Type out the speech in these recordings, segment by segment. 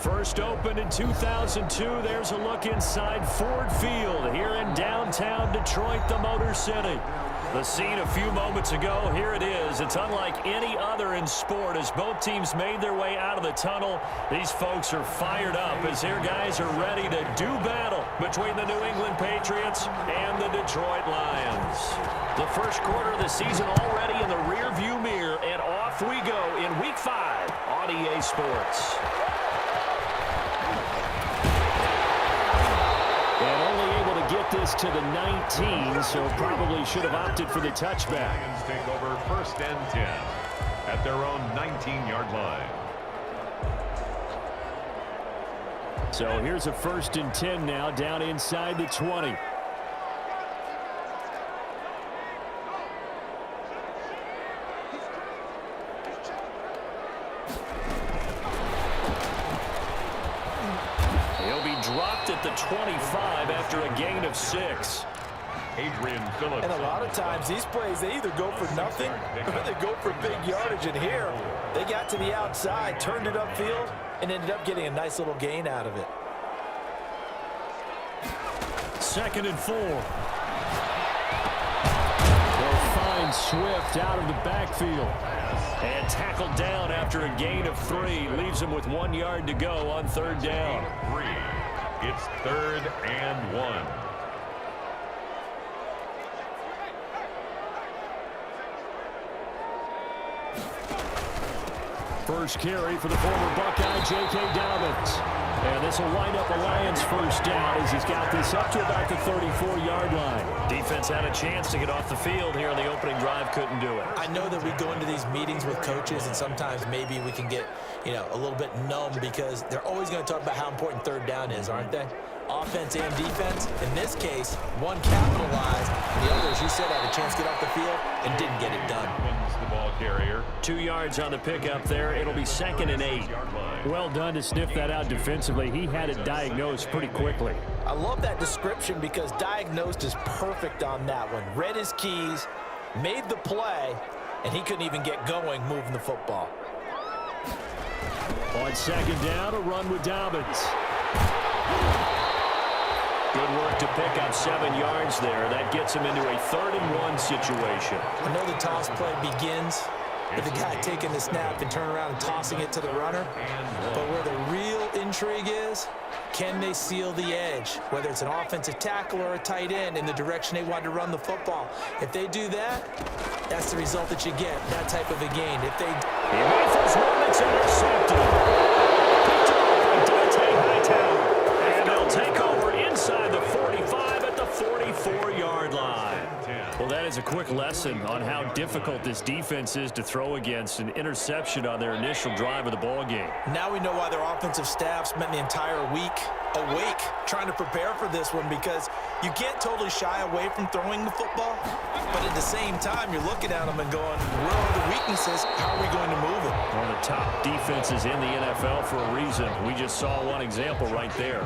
First opened in 2002. There's a look inside Ford Field here in downtown Detroit, the Motor City. The scene a few moments ago, here it is. It's unlike any other in sport as both teams made their way out of the tunnel. These folks are fired up as their guys are ready to do battle between the New England Patriots and the Detroit Lions. The first quarter of the season already in the rearview mirror, and off we go in Week 5 on EA Sports. And only able to get this to the 19, so probably should have opted for the touchback. Lions take over 1st and 10 at their own 19-yard line. So here's a 1st and 10 now down inside the 20. Dropped at the 25 after a gain of 6. Adrian Phillips. And a lot of times these plays, they either go for nothing or they go for big yardage. And here, they got to the outside, turned it upfield, and ended up getting a nice little gain out of it. 2nd and 4. They'll find Swift out of the backfield. And tackled down after a gain of 3. Leaves him with 1 yard to go on 3rd down. It's 3rd and 1. First carry for the former Buckeye, J.K. Dobbins. And this will wind up a Lions 1st down as he's got this up to about the 34-yard line. Defense had a chance to get off the field here on the opening drive, couldn't do it. I know that we go into these meetings with coaches, and sometimes maybe we can get, a little bit numb because they're always going to talk about how important 3rd down is, aren't they? Offense and defense. In this case, one capitalized, and the other, as you said, had a chance to get off the field and didn't get it done. The ball carrier. 2 yards on the pickup there. It'll be 2nd and 8. Well done to sniff that out defensively. He had it diagnosed pretty quickly. I love that description because diagnosed is perfect on that one. Read his keys, made the play, and he couldn't even get going moving the football. On 2nd down, a run with Dobbins. Good work to pick up 7 yards there. That gets him into a 3rd and 1 situation. I know the toss play begins with the guy taking the snap and turning around and tossing it to the runner. But where the real intrigue is, can they seal the edge? Whether it's an offensive tackle or a tight end in the direction they want to run the football. If they do that, that's the result that you get, that type of a gain. If they... He rifles one that's intercepted. Picked up by Dante Hightower. And they'll take over inside the 45 at the 44-yard line. Well, that is a quick lesson on how difficult this defense is to throw against. An interception on their initial drive of the ball game. Now we know why their offensive staff spent the entire week awake trying to prepare for this one, because you can't totally shy away from throwing the football, but at the same time you're looking at them and going, where are the weaknesses? How are we going to move it? One of the top defenses in the NFL for a reason. We just saw one example right there.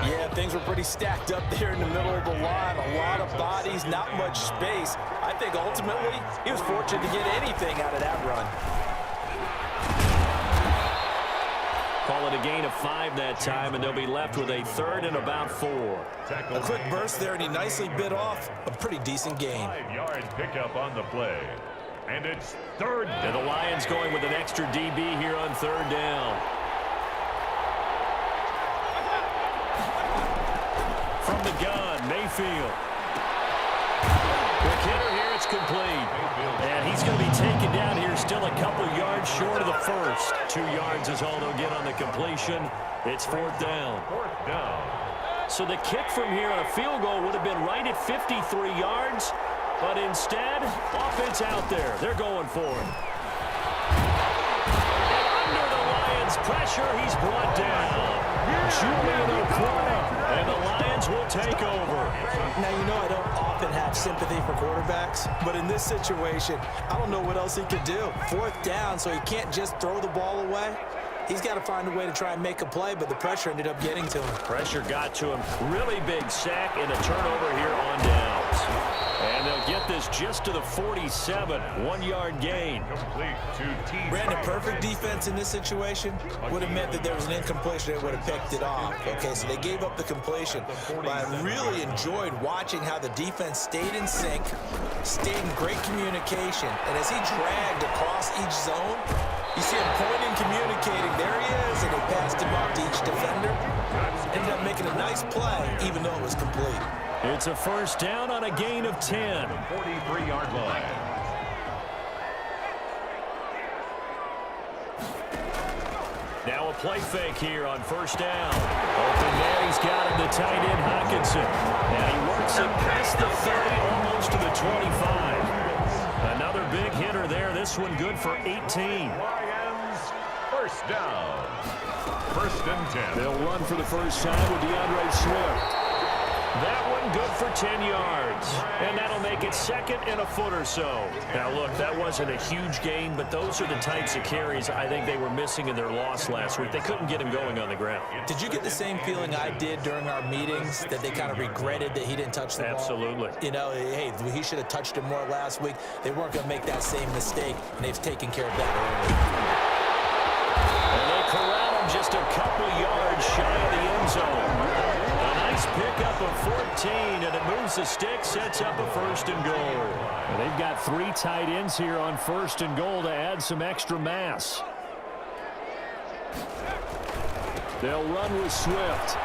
Yeah, things were pretty stacked up there in the middle of the line. A lot of bodies, not much space. I think ultimately he was fortunate to get anything out of that run. Call it a gain of 5 that time, and they'll be left with a 3rd and about 4. A quick burst there, and he nicely bit off a pretty decent gain. 5-yard pickup on the play. And it's 3rd. And the Lions going with an extra DB here on 3rd down. From the gun, Mayfield. Quick hitter here, it's complete. And he's going to be taken down here, still a couple yards short of the first. 2 yards is all they'll get on the completion. It's 4th down. 4th down. So the kick from here on a field goal would have been right at 53 yards. But instead, offense out there. They're going for him. And under the Lions' pressure, he's brought down. Julian Okwara, and the Lions will take over. Now, I don't often have sympathy for quarterbacks, but in this situation, I don't know what else he could do. 4th down, so he can't just throw the ball away. He's got to find a way to try and make a play, but the pressure ended up getting to him. Pressure got to him. Really big sack and a turnover here on downs. And they'll get this just to the 47, 1-yard gain. Complete to T. Brandon, perfect defense in this situation would have meant that there was an incompletion. They would have picked it off. Okay, so they gave up the completion. But I really enjoyed watching how the defense stayed in sync, stayed in great communication. And as he dragged across each zone, you see him pointing, communicating. There he is, and they passed him off to each defender. Ended up making a nice play, even though it was complete. It's a first down on a gain of 10. 43-yard line. Now a play fake here on first down. Open man, he's got him, the tight end, Hockenson. And he works it past the 30, almost to the 25. Another big hitter there. This one good for 18. Lions, first down. First and 10. They'll run for the first time with DeAndre Swift. That one good for 10 yards. And that'll make it second and a foot or so. Now, look, that wasn't a huge gain, but those are the types of carries I think they were missing in their loss last week. They couldn't get him going on the ground. Did you get the same feeling I did during our meetings, that they kind of regretted that he didn't touch the ball? Absolutely. You know, hey, he should have touched it more last week. They weren't going to make that same mistake, and they've taken care of that early. And they corral him just a couple yards shy of the end zone. A nice pickup of 14, and it moves the stick, sets up a first and goal. Well, they've got 3 tight ends here on first and goal to add some extra mass. They'll run with Swift.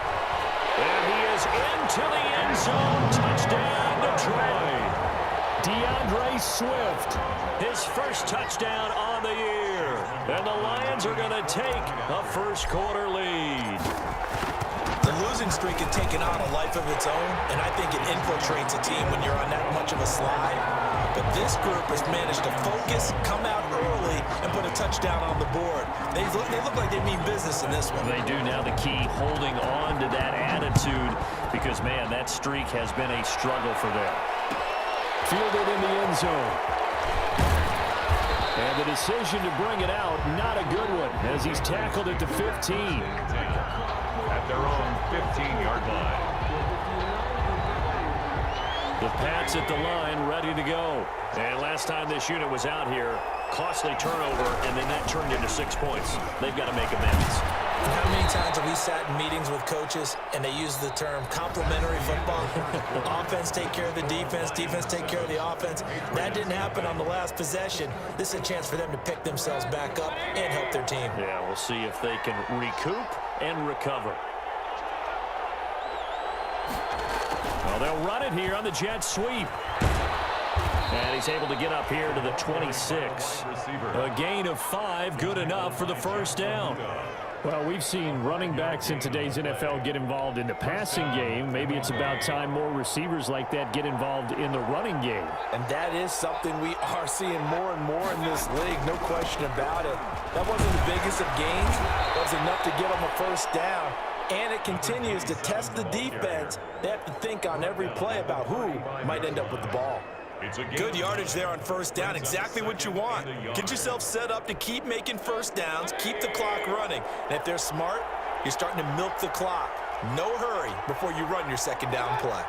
And he is into the end zone. Touchdown, Detroit. DeAndre Swift, his first touchdown on the year. And the Lions are going to take a first-quarter lead. The losing streak had taken on a life of its own, and I think it infiltrates a team when you're on that much of a slide. But this group has managed to focus, come out early, and put a touchdown on the board. They look like they mean business in this one. They do. Now the key, holding on to that attitude, because, man, that streak has been a struggle for them. Fielded in the end zone. And the decision to bring it out, not a good one, as he's tackled at the 15. At their own 15-yard line. The Pats at the line, ready to go. And last time this unit was out here, costly turnover, and then that turned into 6 points. They've got to make amends. And how many times have we sat in meetings with coaches and they use the term complementary football? Offense take care of the defense, defense take care of the offense. That didn't happen on the last possession. This is a chance for them to pick themselves back up and help their team. Yeah, we'll see if they can recoup and recover. Well, they'll run it here on the jet sweep. And he's able to get up here to the 26. A gain of 5, good enough for the first down. Well, we've seen running backs in today's NFL get involved in the passing game. Maybe it's about time more receivers like that get involved in the running game. And that is something we are seeing more and more in this league, no question about it. That wasn't the biggest of gains. That was enough to get them a first down. And it continues to test the defense. They have to think on every play about who might end up with the ball. Good yardage there on first down, exactly what you want. Get yourself set up to keep making first downs, keep the clock running. And if they're smart, you're starting to milk the clock. No hurry before you run your second down play.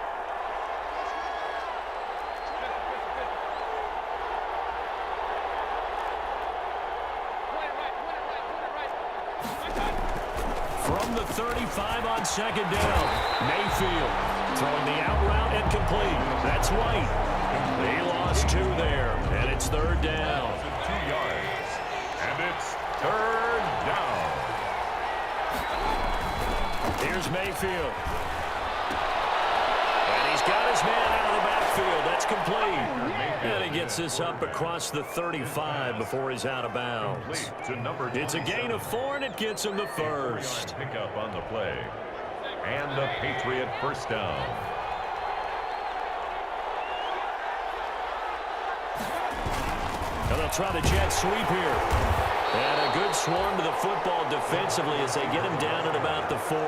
From the 35 on second down, Mayfield throwing the out route and complete. That's White. He lost 2 there, and it's third down. 2 yards, and it's third down. Here's Mayfield. And he's got his man out of the backfield. That's complete. And he gets this up across the 35 before he's out of bounds. It's a gain of 4, and it gets him the first. Pick up on the play. And a Patriot first down. And they'll try the jet sweep here. And a good swarm to the football defensively as they get him down at about the 40.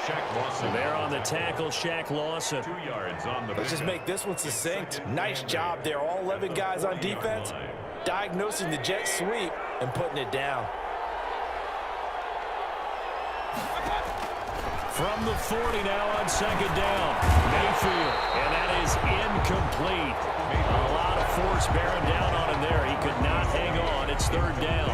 Shaq Lawson. There on the tackle, Shaq Lawson. 2 yards on the Let's just make this one succinct. Nice job there. All 11 guys on defense, diagnosing the jet sweep and putting it down. From the 40 now on second down. Mayfield, and that is incomplete. A lot of force bearing down on him there. He could not hang on. It's third down.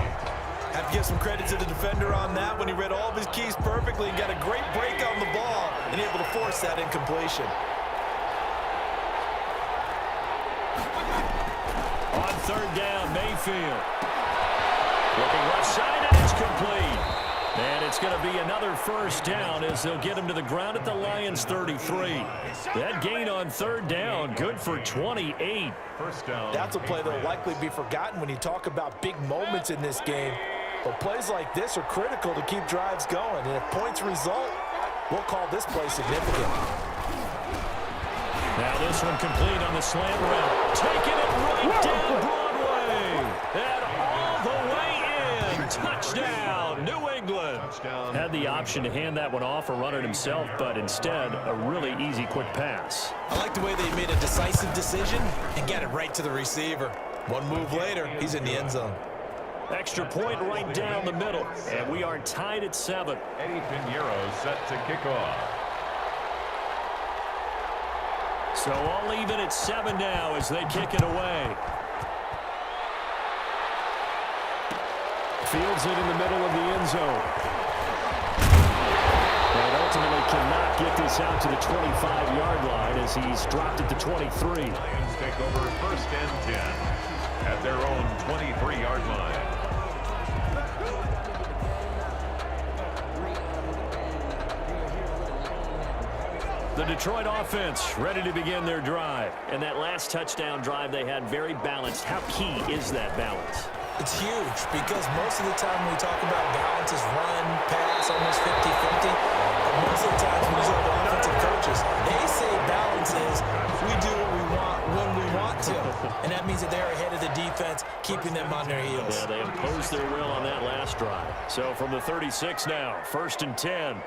Have to give some credit to the defender on that when he read all of his keys perfectly and got a great break on the ball and able to force that incompletion. On third down, Mayfield. Looking left side, and it's complete. And it's going to be another first down as they'll get him to the ground at the Lions' 33. That gain on third down, good for 28. First down. That's a play that will likely be forgotten when you talk about big moments in this game. But plays like this are critical to keep drives going. And if points result, we'll call this play significant. Now this one complete on the slant route. Taking it right down Broadway. And all the way in. Touchdown, New England. Touchdown. Had the option to hand that one off or run it himself, but instead a really easy quick pass. I like the way they made a decisive decision and got it right to the receiver. One move later, he's in the end zone. Extra point right down the middle, and we are tied at 7. Eddie Pinheiro set to kick off. So all even at 7 now as they kick it away. Fields it in the middle of the end zone. And ultimately cannot get this out to the 25-yard line as he's dropped it to 23. Lions take over first and 10 at their own 23-yard line. The Detroit offense ready to begin their drive. And that last touchdown drive they had very balanced. How key is that balance? It's huge because most of the time when we talk about balance is run, pass, almost 50-50. But most of the times when you talk to offensive coaches, they say balance is we do what we want when we want to. And that means that they're ahead of the defense, keeping them on their heels. Yeah, they imposed their will on that last drive. So from the 36 now, first and 10.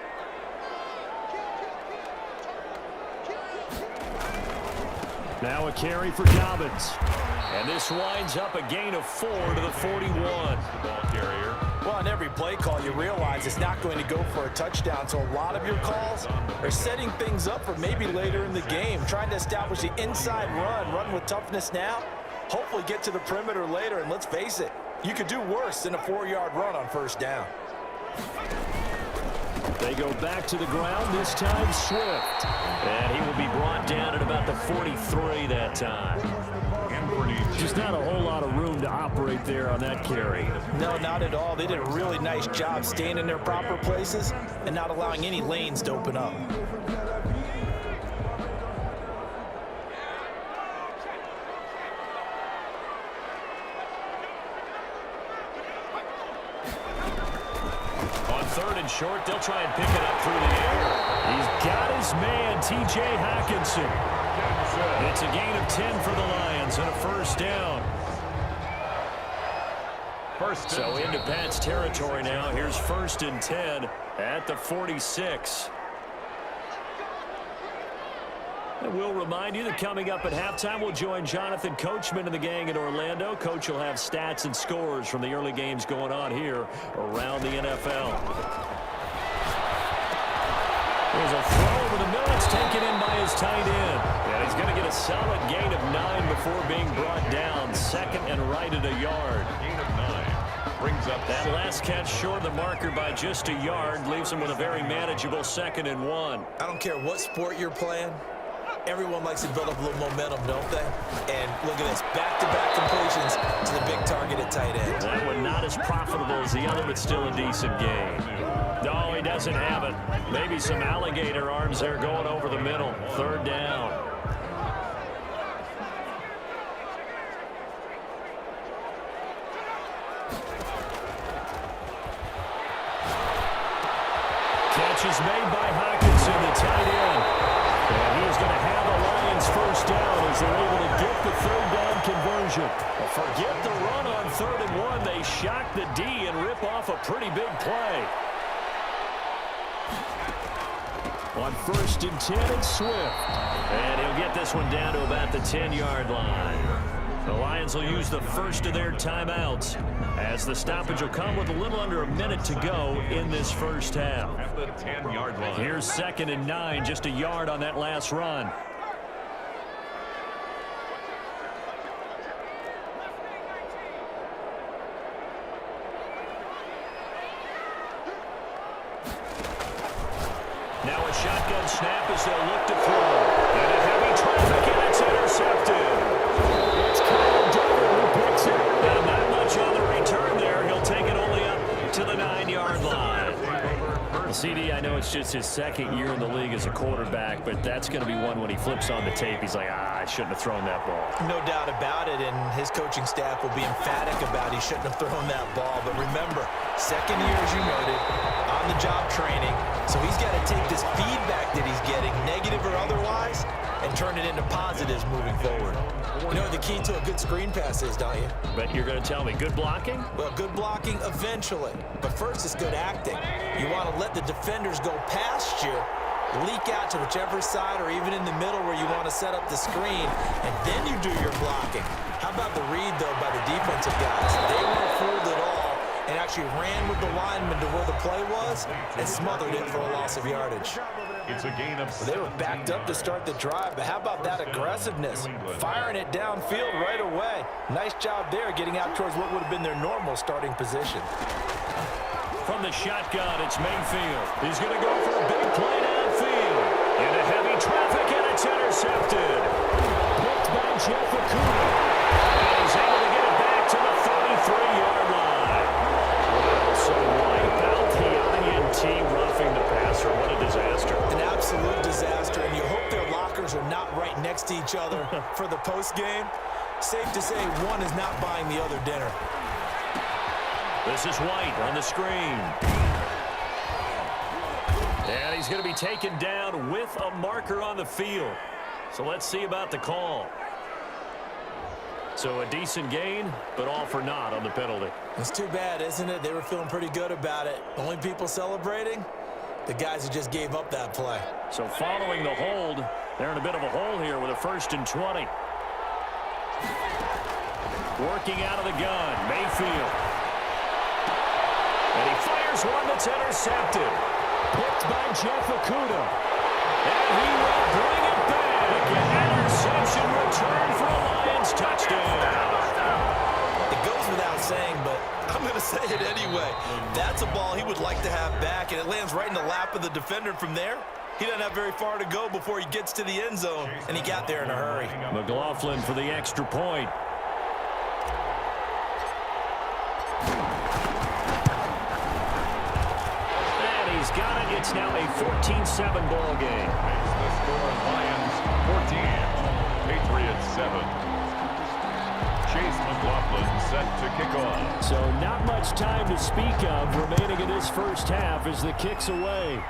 Now a carry for Dobbins. And this winds up a gain of 4 to the 41. Ball carrier. Well, on every play call, you realize it's not going to go for a touchdown. So a lot of your calls are setting things up for maybe later in the game, trying to establish the inside run with toughness now, hopefully get to the perimeter later. And let's face it, you could do worse than a 4-yard run on first down. They go back to the ground, this time Swift. And he will be brought down at about the 43 that time. Just not a whole lot of room to operate there on that carry. No, not at all. They did a really nice job staying in their proper places and not allowing any lanes to open up. On third and short, they'll try and pick it up through the air. He's got his man, T.J. Hockenson. It's a gain of 10 for the Lions and a first down. So into Pat's territory now. Here's first and 10 at the 46. And we'll remind you that coming up at halftime, we'll join Jonathan Coachman and the gang in Orlando. Coach will have stats and scores from the early games going on here around the NFL. There's a throw over the middle. It's taken in by his tight end. And he's going to get a solid gain of 9 before being brought down. Second and right at a yard. Gain of 9. Brings up that last catch short of the marker by just a yard. Leaves him with a very manageable second and 1. I don't care what sport you're playing. Everyone likes to build up a little momentum, don't they? And look at this. Back-to-back completions to the big target at tight end. That one not as profitable as the other, but still a decent game. No, he doesn't have it. Maybe some alligator arms there going over the middle. Third down. Catch is made by Hockenson, the tight end. And he's going to have the Lions first down as they're able to get the third down conversion. Forget the run on third and 1. They shock the D and rip off a pretty big play. On first and 10, it's Swift. And he'll get this one down to about the 10-yard line. The Lions will use the first of their timeouts as the stoppage will come with a little under a minute to go in this first half. At the 10-yard line. Here's 2nd and 9, just a yard on that last run. Now a shotgun snap as they'll look to throw. And a heavy traffic, and it's intercepted. It's Kyle Duggar who picks it. And not much on the return there. He'll take it only up to the 9-yard line. Well, CD, I know it's just his 2nd year in the league as a quarterback, but that's going to be one when he flips on the tape. He's like, I shouldn't have thrown that ball. No doubt about it, and his coaching staff will be emphatic about he shouldn't have thrown that ball. But remember, 2nd year, as you noted, on-the-job training, so he's got to take this feedback that he's getting, negative or otherwise, and turn it into positives moving forward. You know what the key to a good screen pass is, don't you? But you're going to tell me, good blocking? Well, good blocking eventually, but first it's good acting. You want to let the defenders go past you, leak out to whichever side or even in the middle where you want to set up the screen, and then you do your blocking. How about the read, though, by the defensive guys? They weren't fooled at all and actually ran with the lineman to where the play was and smothered it for a loss of yardage. It's a gain of 17. They were backed up to start the drive, but how about that aggressiveness? Firing it downfield right away. Nice job there getting out towards what would have been their normal starting position. From the shotgun, it's Mayfield. He's going to go for a big play downfield. Into heavy traffic, and it's intercepted. Picked by Jeff Okudah. And he's able to get it back to the 33-yard line. So wipe out the INT roughing the passer. What a disaster. An absolute disaster, and you hope their lockers are not right next to each other for the postgame. Safe to say one is not buying the other dinner. This is White on the screen. And he's going to be taken down with a marker on the field. So let's see about the call. So a decent gain, but all for naught on the penalty. It's too bad, isn't it? They were feeling pretty good about it. Only people celebrating? The guys who just gave up that play. So following the hold, they're in a bit of a hole here with a 1st and 20. Working out of the gun, Mayfield. And he fires one that's intercepted. Picked by Jeff Okudah. And he will bring it back. Interception return for a Lions touchdown. It goes without saying, but I'm going to say it anyway. That's a ball he would like to have back, and it lands right in the lap of the defender from there. He doesn't have very far to go before he gets to the end zone, and he got there in a hurry. McLaughlin for the extra point. He's got it. It's now a 14-7 ball game. Makes the score Lions 14, Patriots 7. Chase McLaughlin set to kick off. So not much time to speak of remaining in this first half as the kick's away.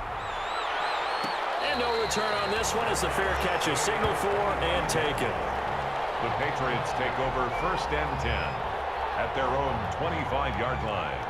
And no return on this one as the fair catch is signaled for and taken. The Patriots take over 1st and 10 at their own 25-yard line.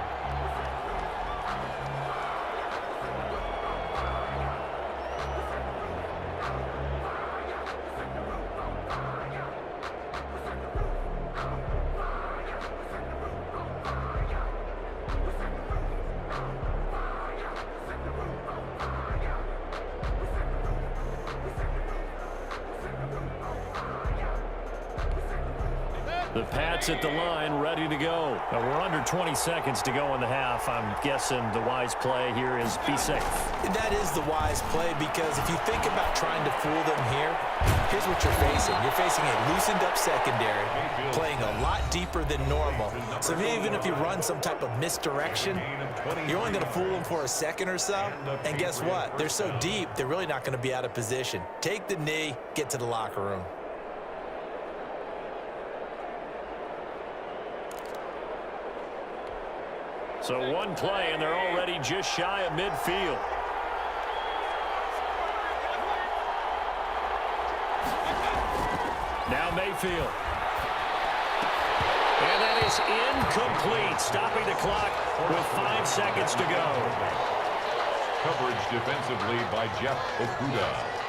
The Pats at the line, ready to go. Now we're under 20 seconds to go in the half. I'm guessing the wise play here is be safe. That is the wise play, because if you think about trying to fool them here, here's what you're facing. You're facing a loosened up secondary, playing a lot deeper than normal. So even if you run some type of misdirection, you're only going to fool them for a second or so. And guess what? They're so deep, they're really not going to be out of position. Take the knee, get to the locker room. So one play, and they're already just shy of midfield. Now Mayfield. And that is incomplete, stopping the clock with 5 seconds to go. Coverage defensively by Jeff Okudah.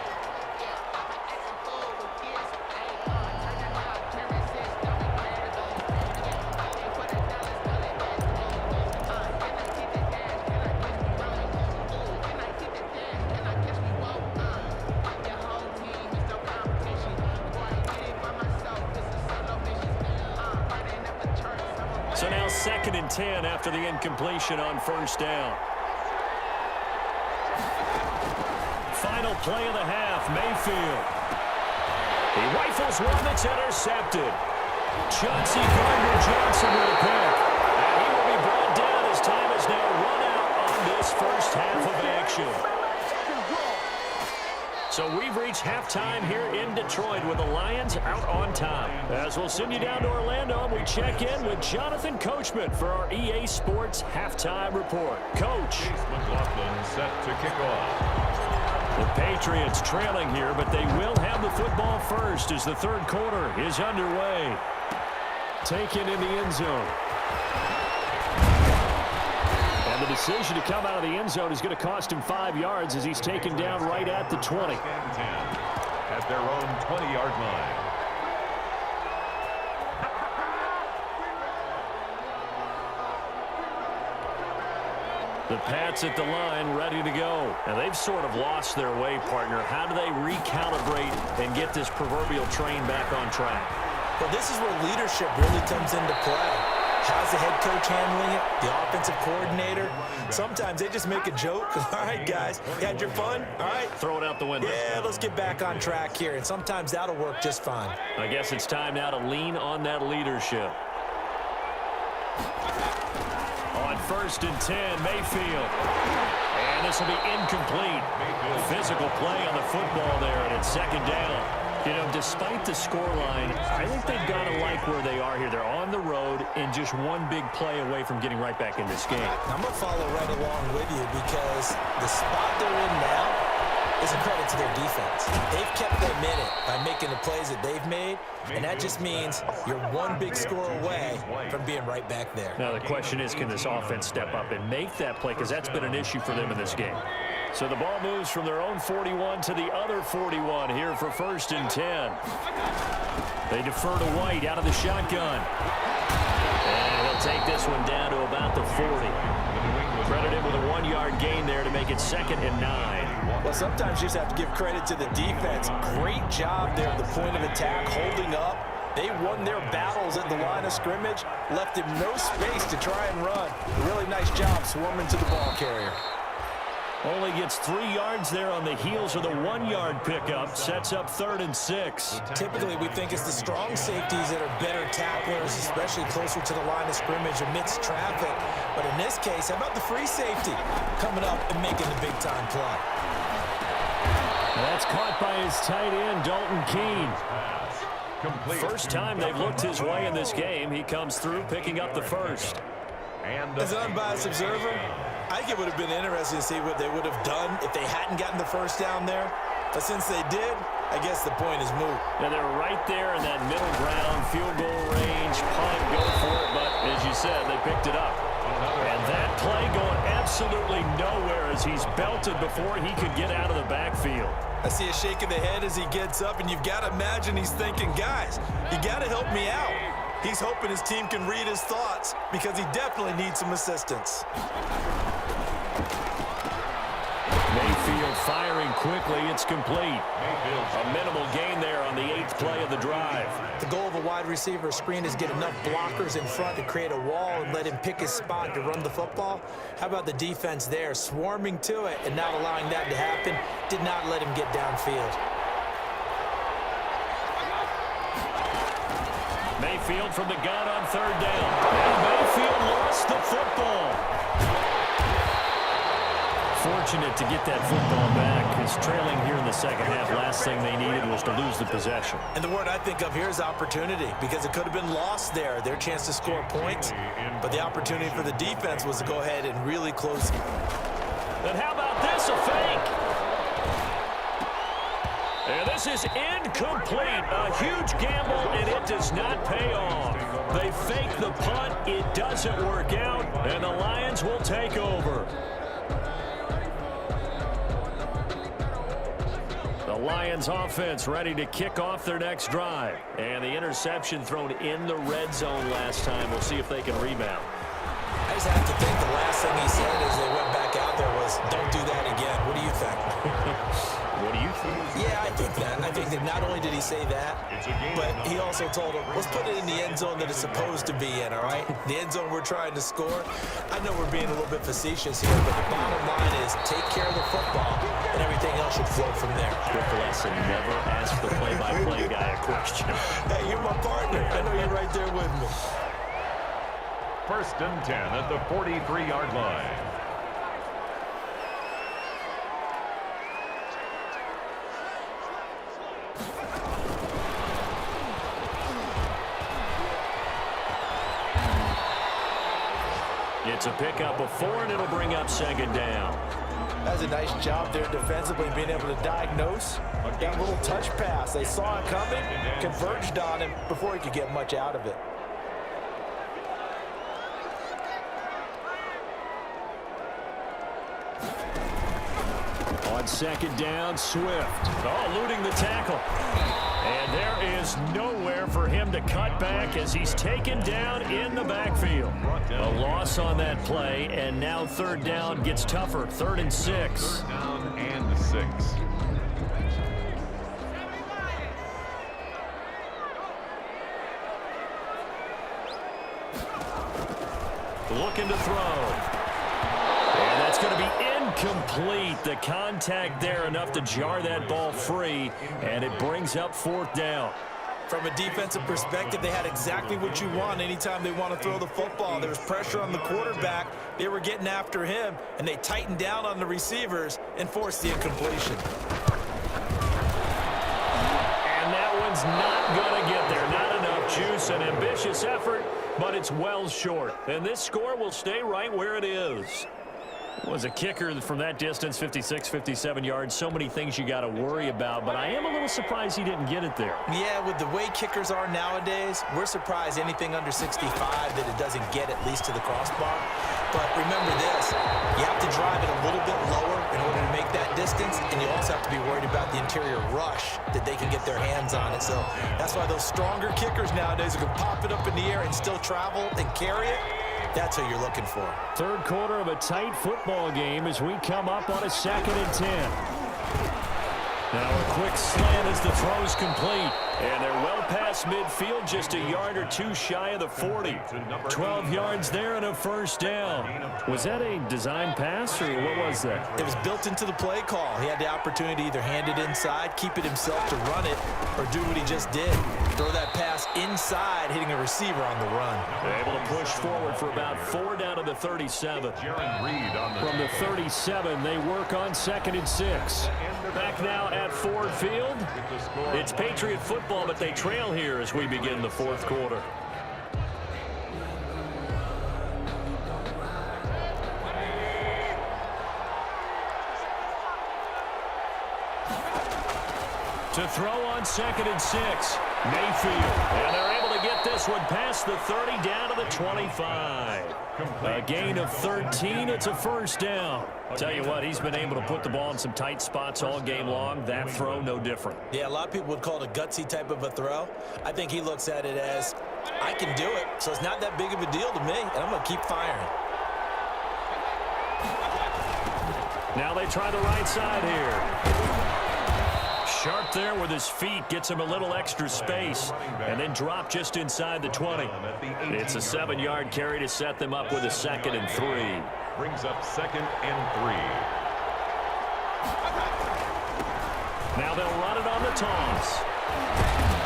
2nd and 10 after the incompletion on first down. Final play of the half, Mayfield. He rifles one that's intercepted. Chauncey Gardner-Johnson with a pick. And he will be brought down as time is now run out on this first half of action. So we've reached halftime here in Detroit with the Lions out on top. As we'll send you down to Orlando, we check in with Jonathan Coachman for our EA Sports Halftime Report. Coach. Chase McLaughlin set to kick off. The Patriots trailing here, but they will have the football first as the third quarter is underway. Taken in the end zone. And the decision to come out of the end zone is going to cost him 5 yards as he's taken down right at the 20. At their own 20-yard line. The Pats at the line ready to go. And they've sort of lost their way, partner. How do they recalibrate and get this proverbial train back on track? Well, this is where leadership really comes into play. How's the head coach handling it? The offensive coordinator? Sometimes they just make a joke. All right, guys, you had your fun? All right. Throw it out the window. Yeah, let's get back on track here. And sometimes that'll work just fine. I guess it's time now to lean on that leadership. On 1st and 10, Mayfield. And this will be incomplete. Physical play on the football there, and it's 2nd down. You know, despite the scoreline, I think they've got to like where they are here. They're on the road and just one big play away from getting right back in this game. I'm going to follow right along with you because the spot they're in now is a credit to their defense. They've kept them in it by making the plays that they've made, and that just means you're one big score away from being right back there. Now, the question is, can this offense step up and make that play? Because that's been an issue for them in this game. So the ball moves from their own 41 to the other 41 here for 1st and 10. They defer to White out of the shotgun. And he'll take this one down to about the 40. Credited with a 1-yard gain there to make it 2nd and 9. Well, sometimes you just have to give credit to the defense. Great job there at the point of attack, holding up. They won their battles at the line of scrimmage, left him no space to try and run. Really nice job swarming to the ball carrier. Only gets 3 yards there on the heels of the 1-yard pickup. Sets up 3rd and 6. Typically, we think it's the strong safeties that are better tacklers, especially closer to the line of scrimmage amidst traffic. But in this case, how about the free safety coming up and making the big-time play? That's caught by his tight end, Dalton Keene. First time they've looked his way in this game. He comes through, picking up the first. As an unbiased observer, I think it would have been interesting to see what they would have done if they hadn't gotten the first down there. But since they did, I guess the point is moot. Yeah, they're right there in that middle ground, field goal range, punt, go for it. But as you said, they picked it up. And that play going absolutely nowhere as he's belted before he could get out of the backfield. I see a shake of the head as he gets up, and you've got to imagine he's thinking, guys, you got to help me out. He's hoping his team can read his thoughts because he definitely needs some assistance. Mayfield firing quickly. It's complete. A minimal gain there on the 8th play of the drive. The goal of a wide receiver screen is get enough blockers in front to create a wall and let him pick his spot to run the football. How about the defense there, swarming to it and not allowing that to happen? Did not let him get downfield. Mayfield from the gun on 3rd down. And Mayfield lost the football. Fortunate to get that football back. It's trailing here in the 2nd half. Last thing they needed was to lose the possession. And the word I think of here is opportunity because it could have been lost there, their chance to score points. But the opportunity for the defense was to go ahead and really close. And how about this, a fake? And this is incomplete. A huge gamble, and it does not pay off. They fake the punt. It doesn't work out, and the Lions will take over. The Lions offense ready to kick off their next drive. And the interception thrown in the red zone last time. We'll see if they can rebound. I just have to think the last thing he said as they went back out there was, don't do that again. What do you think? What do you think? Yeah, I think that not only did he say that, but he also told him, let's put it in the end zone that it's supposed to be in, all right? The end zone we're trying to score. I know we're being a little bit facetious here, but the bottom line is take care of the football, and everything else should flow from there. Quick lesson, never ask the play-by-play guy a question. Hey, you're my partner. I know you're right there with me. 1st and 10 at the 43-yard line. It's a pickup of 4, and it'll bring up 2nd down. That's a nice job there defensively, being able to diagnose that little touch pass. They saw it coming, converged on him before he could get much out of it. On 2nd down, Swift. Oh, eluding the tackle. And there is nowhere for him to cut back as he's taken down in the backfield. A loss on that play, and now 3rd down gets tougher. 3rd and 6. 3rd down and 6. Looking to throw. And that's going to be incomplete. The contact there enough to jar that ball free, and it brings up 4th down. From a defensive perspective, they had exactly what you want anytime they want to throw the football. There was pressure on the quarterback. They were getting after him, and they tightened down on the receivers and forced the incompletion. And that one's not going to get there. Not enough juice. An ambitious effort, but it's well short. And this score will stay right where it is. Was a kicker from that distance, 56, 57 yards. So many things you got to worry about, but I am a little surprised he didn't get it there. Yeah, with the way kickers are nowadays, we're surprised anything under 65 that it doesn't get at least to the crossbar. But remember this, you have to drive it a little bit lower in order to make that distance, and you also have to be worried about the interior rush that they can get their hands on it. So that's why those stronger kickers nowadays who can pop it up in the air and still travel and carry it, that's who you're looking for. 3rd quarter of a tight football game as we come up on a 2nd and 10. Now a quick slant as the throw's complete. And they're well past midfield, just a yard or two shy of the 40. 12 yards there and a 1st down. Was that a design pass, or what was that? It was built into the play call. He had the opportunity to either hand it inside, keep it himself to run it, or do what he just did. Throw that pass inside, hitting a receiver on the run. They're able to push forward for about 4 down to the 37. From the 37, they work on 2nd and 6. Back now at Ford Field. It's Patriot football, but they trail here as we begin the 4th quarter. To throw on 2nd and 6, Mayfield. And they're able to get this one past the 30 down to the 25. A gain of 13. It's a 1st down. Tell you what, he's been able to put the ball in some tight spots all game long. That throw, no different. Yeah, a lot of people would call it a gutsy type of a throw. I think he looks at it as, I can do it, so it's not that big of a deal to me, and I'm going to keep firing. Now they try the right side here. Sharp there with his feet, gets him a little extra space, and then drop just inside the 20. It's a 7-yard carry to set them up with a 2nd and 3. Brings up 2nd and 3. Now they'll run it on the toss.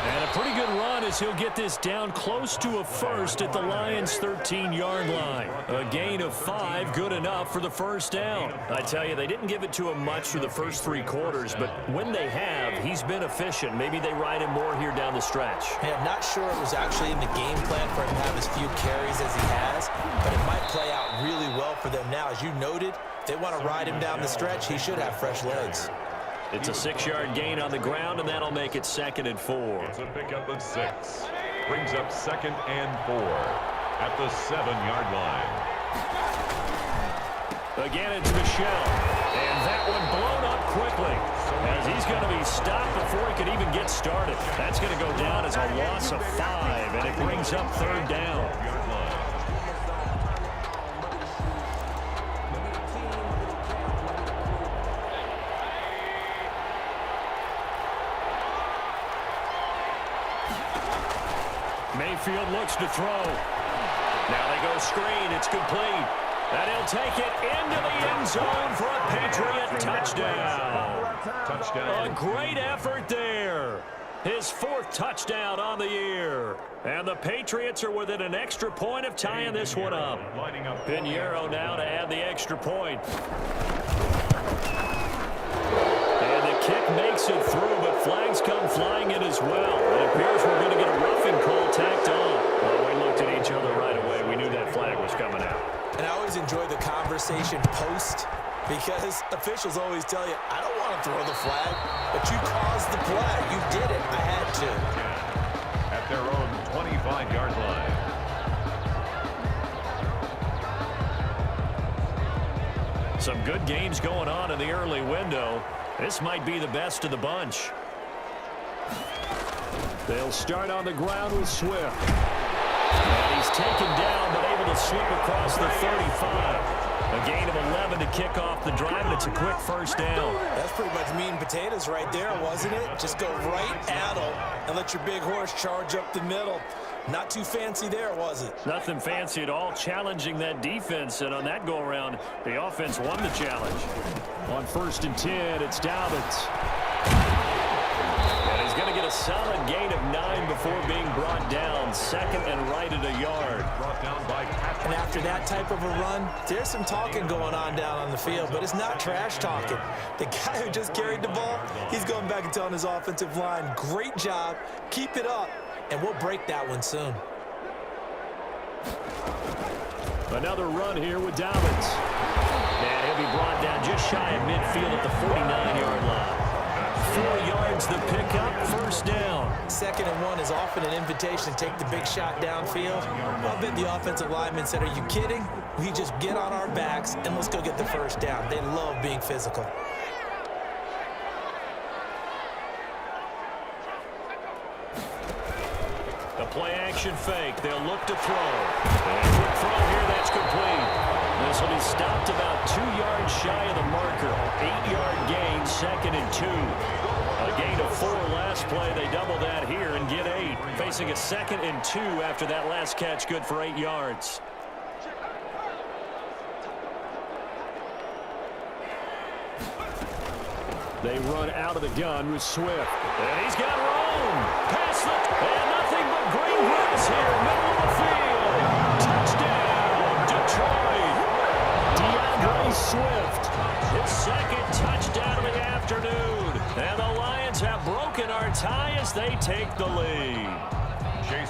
And a pretty good run as he'll get this down close to a 1st at the Lions' 13-yard line. A gain of 5, good enough for the 1st down. I tell you, they didn't give it to him much for the first 3 quarters, but when they have, he's been efficient. Maybe they ride him more here down the stretch. Hey, I'm not sure it was actually in the game plan for him to have as few carries as he has, but it might play out really well for them now. As you noted, if they want to ride him down the stretch, he should have fresh legs. It's a 6-yard gain on the ground, and that'll make it 2nd and 4. It's a pickup of 6. Brings up 2nd and 4 at the 7-yard line. Again, it's Michelle. And that one blown up quickly as he's going to be stopped before he could even get started. That's going to go down as a loss of 5, and it brings up 3rd down. Mayfield looks to throw. Now they go screen. It's complete. And he'll take it into the end zone for a Patriot touchdown. Touchdown. A great effort there. His 4th touchdown on the year. And the Patriots are within an extra point of tying this one up. Pinheiro now to add the extra point. And the kick makes it through, but flags come flying in as well. It appears we're going to get a roughing call tacked on. Well, we looked at each other right away. We knew that flag was coming out. And I always enjoy the conversation post, because officials always tell you, I don't want to throw the flag, but you caused the play. You did it. I had to. At their own 25-yard line. Some good games going on in the early window. This might be the best of the bunch. They'll start on the ground with Swift. And he's taken down, but able to slip across the 35. A gain of 11 to kick off the drive, and it's a quick first down. That's pretty much meat and potatoes right there, wasn't it? Just go right at them and let your big horse charge up the middle. Not too fancy there, was it? Nothing fancy at all, challenging that defense, and on that go-around, the offense won the challenge. On 1st and 10, it's Dobbins. And he's going to get a solid gain of 9 before being brought down, 2nd and right at a yard. Brought down by Patriots. And after that type of a run, there's some talking going on down on the field, but it's not trash talking. The guy who just carried the ball, he's going back and telling his offensive line, great job, keep it up, and we'll break that one soon. Another run here with Dobbins. And he'll be brought down just shy of midfield at the 49-yard line. 4 yards the pickup, first down. 2nd and 1 is often an invitation to take the big shot downfield. I bet the offensive lineman said, are you kidding? We just get on our backs and let's go get the first down. They love being physical. The play-action fake. They'll look to throw. And a quick throw here, that's complete. This will be stopped about 2 yards shy of the marker. 8-yard gain, 2nd and 2. A gain of 4 last play. They double that here and get 8. Facing a 2nd and 2 after that last catch, good for 8 yards. They run out of the gun with Swift. And he's got room. Pass the... And nothing but green grass here, middle of the field. Touchdown, Detroit. DeAndre Swift. His 2nd touchdown of the afternoon. And the Lions have broken our tie as they take the lead.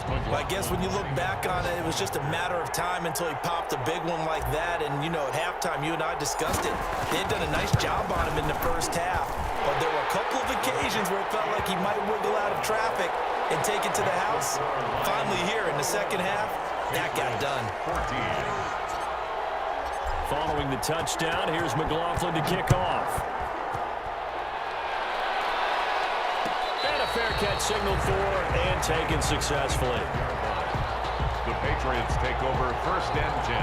Well, I guess when you look back on it, it was just a matter of time until he popped a big one like that. And, you know, at halftime, you and I discussed it. They had done a nice job on him in the first half. But there were a couple of occasions where it felt like he might wiggle out of traffic and take it to the house. Finally here in the second half, that got done. Following the touchdown, here's McLaughlin to kick off. Fair catch signaled for and taken successfully. The Patriots take over 1st and 10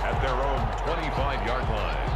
at their own 25-yard line.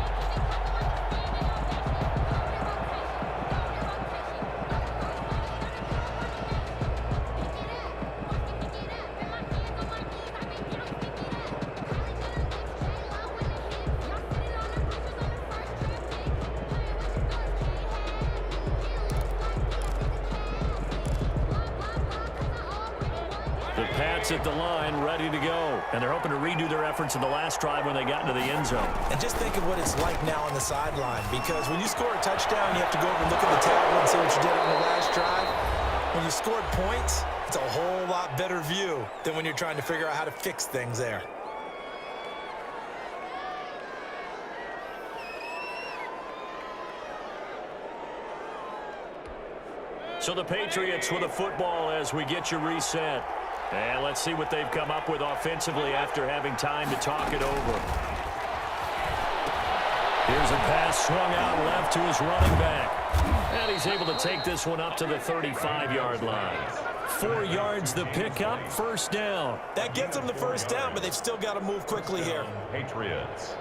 At the line, ready to go. And they're hoping to redo their efforts in the last drive when they got into the end zone. And just think of what it's like now on the sideline, because when you score a touchdown, you have to go over and look at the table and see what you did on the last drive. When you scored points, it's a whole lot better view than when you're trying to figure out how to fix things there. So the Patriots with a football as we get you reset. And let's see what they've come up with offensively after having time to talk it over. Here's a pass swung out left to his running back. And he's able to take this one up to the 35-yard line. 4 yards the pickup, first down. That gets them the first down, but they've still got to move quickly here. Patriots.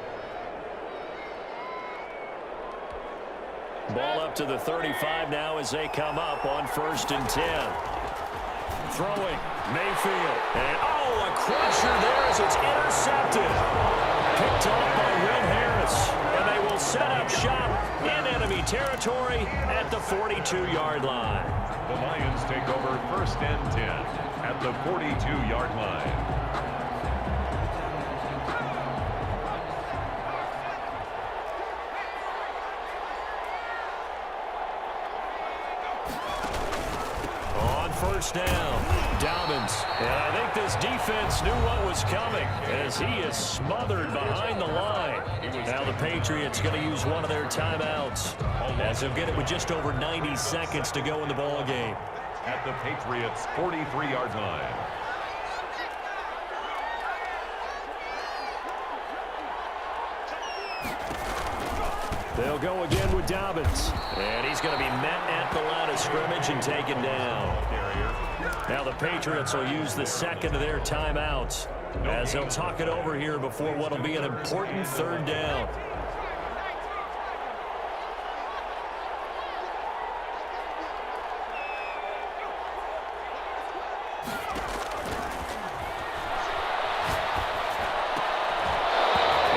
Ball up to the 35 now as they come up on 1st and 10. throwing. Mayfield. And, oh, a crusher there as it's intercepted. Picked off by Will Harris. And they will set up shop in enemy territory at the 42-yard line. The Lions take over 1st and 10 at the 42-yard line. On 1st down, Dobbins. And I think this defense knew what was coming as he is smothered behind the line. Now the Patriots going to use one of their timeouts as they'll get it with just over 90 seconds to go in the ball game. At the Patriots' 43-yard line. They'll go again with Dobbins. And he's going to be met at the line of scrimmage and taken down. Now the Patriots will use the second of their timeouts as they'll talk it over here before what will be an important 3rd down.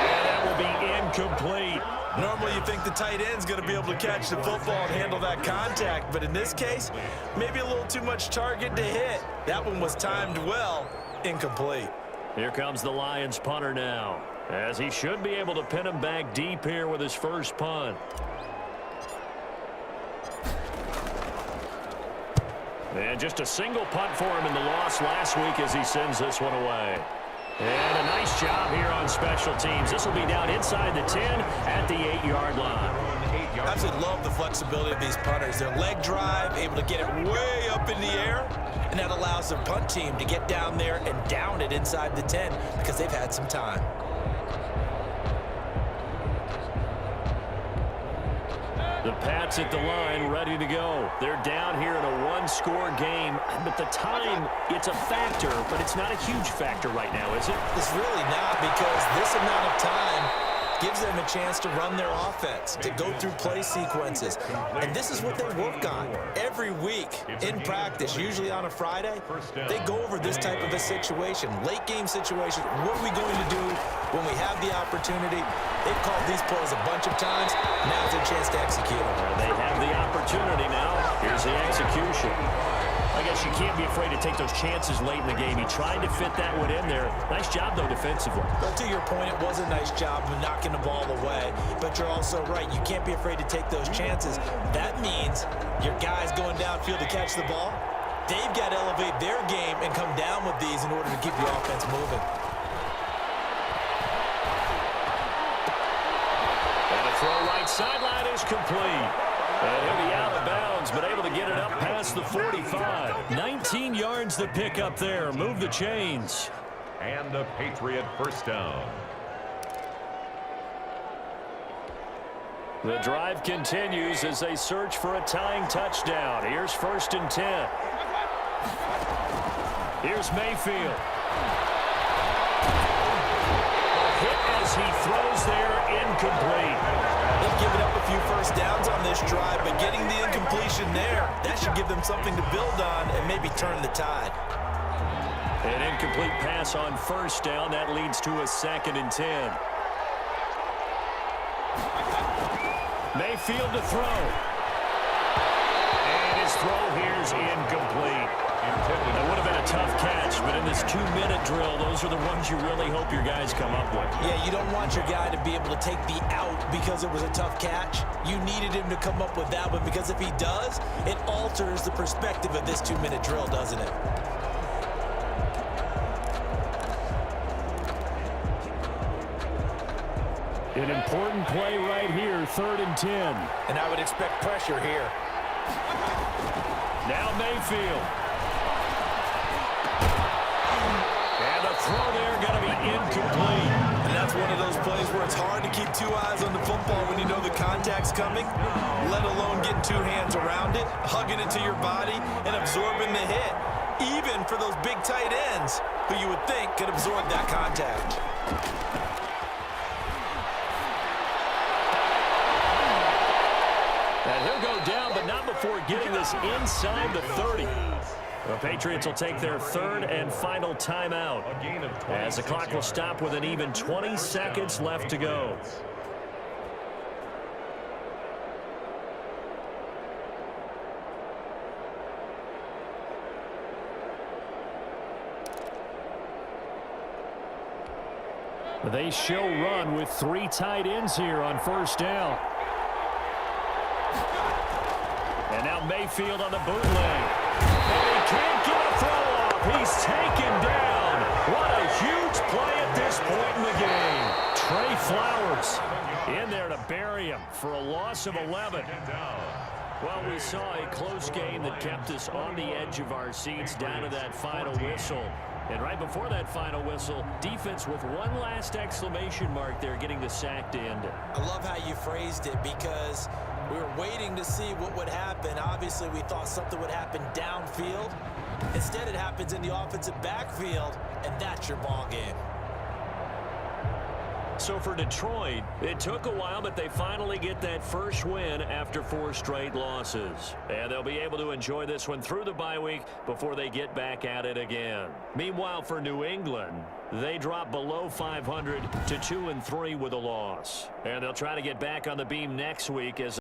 And that will be incomplete. Normally you think the tight end's going to be able to catch the football and handle that contact, but in this case, maybe a little too much target to hit. That one was timed well, incomplete. Here comes the Lions punter now, as he should be able to pin him back deep here with his first punt. And just a single punt for him in the loss last week as he sends this one away. And a nice job here on special teams. This will be down inside the 10 at the 8-yard line. I absolutely love the flexibility of these punters. Their leg drive, able to get it way up in the air, and that allows their punt team to get down there and down it inside the 10 because they've had some time. The Pats at the line ready to go. They're down here in a one-score game, but the time, it's a factor, but it's not a huge factor right now, is it? It's really not, because this amount of time gives them a chance to run their offense, to go through play sequences. And this is what they work on every week in practice, usually on a Friday. They go over this type of a situation, late game situation. What are we going to do when we have the opportunity? They've called these plays a bunch of times. Now's their chance to execute them. They have the opportunity now. Here's the execution. I guess you can't be afraid to take those chances late in the game. He tried to fit that one in there. Nice job, though, defensively. Well, to your point, it was a nice job of knocking the ball away. But you're also right. You can't be afraid to take those chances. That means your guys going downfield to catch the ball, they've got to elevate their game and come down with these in order to keep the offense moving. And the throw right sideline is complete. And he'll be out of bounds, but able to get it up past the 45. 19 yards to pick up there. Move the chains. And a Patriot first down. The drive continues as they search for a tying touchdown. Here's 1st and 10. Here's Mayfield. A hit as he throws there, incomplete. They've given up a few first downs on this drive, but getting the incompletion there, that should give them something to build on and maybe turn the tide. An incomplete pass on 1st down. That leads to a 2nd and 10. Mayfield to throw. And his throw here's incomplete. That would have been a tough catch, but in this 2-minute drill, those are the ones you really hope your guys come up with. Yeah, you don't want your guy to be able to take the out because it was a tough catch. You needed him to come up with that one, because if he does, it alters the perspective of this 2-minute drill, doesn't it? An important play right here, 3rd and 10. And I would expect pressure here. Now Mayfield. And the throw there going to be incomplete. And that's one of those plays where it's hard to keep 2 eyes on the football when you know the contact's coming, let alone getting 2 hands around it, hugging it to your body, and absorbing the hit. Even for those big tight ends who you would think could absorb that contact. And he'll go down, but not before getting this inside the 30. The Patriots will take their third and final timeout as the clock will stop with an even 20 seconds left to go. They show run with 3 tight ends here on first down. And now Mayfield on the bootleg. And he can't get a throw off. He's taken down. What a huge play at this point in the game. Trey Flowers in there to bury him for a loss of 11. Well, we saw a close game that kept us on the edge of our seats down to that final whistle. And right before that final whistle, defense with one last exclamation mark there, getting the sack to end it. I love how you phrased it, because we were waiting to see what would happen. Obviously, we thought something would happen downfield. Instead, it happens in the offensive backfield, and that's your ball game. So for Detroit, it took a while, but they finally get that first win after 4 straight losses. And they'll be able to enjoy this one through the bye week before they get back at it again. Meanwhile, for New England, they drop below 500 to 2-3 with a loss. And they'll try to get back on the beam next week as